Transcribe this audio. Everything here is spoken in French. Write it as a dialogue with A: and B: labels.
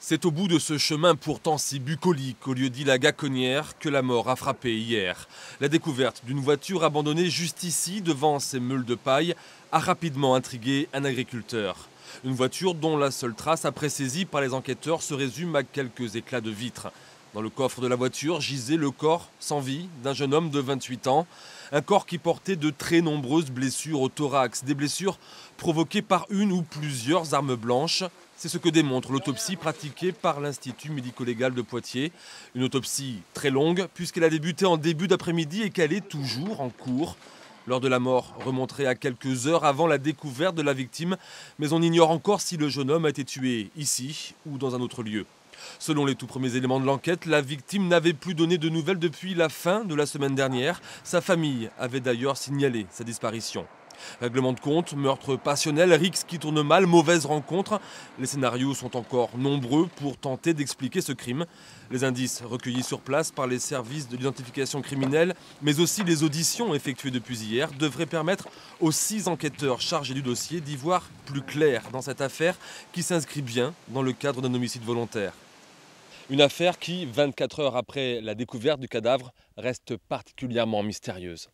A: C'est au bout de ce chemin pourtant si bucolique, au lieu-dit la Gaconnière, que la mort a frappé hier. La découverte d'une voiture abandonnée juste ici, devant ces meules de paille, a rapidement intrigué un agriculteur. Une voiture dont la seule trace après saisie par les enquêteurs se résume à quelques éclats de vitres. Dans le coffre de la voiture gisait le corps sans vie d'un jeune homme de 28 ans. Un corps qui portait de très nombreuses blessures au thorax, des blessures provoquées par une ou plusieurs armes blanches. C'est ce que démontre l'autopsie pratiquée par l'Institut médico-légal de Poitiers. Une autopsie très longue puisqu'elle a débuté en début d'après-midi et qu'elle est toujours en cours. L'heure de la mort remonterait à quelques heures avant la découverte de la victime, mais on ignore encore si le jeune homme a été tué ici ou dans un autre lieu. Selon les tout premiers éléments de l'enquête, la victime n'avait plus donné de nouvelles depuis la fin de la semaine dernière. Sa famille avait d'ailleurs signalé sa disparition. Règlement de compte, meurtre passionnel, rixe qui tourne mal, mauvaise rencontre. Les scénarios sont encore nombreux pour tenter d'expliquer ce crime. Les indices recueillis sur place par les services de l'identification criminelle, mais aussi les auditions effectuées depuis hier, devraient permettre aux 6 enquêteurs chargés du dossier d'y voir plus clair dans cette affaire qui s'inscrit bien dans le cadre d'un homicide volontaire. Une affaire qui, 24 heures après la découverte du cadavre, reste particulièrement mystérieuse.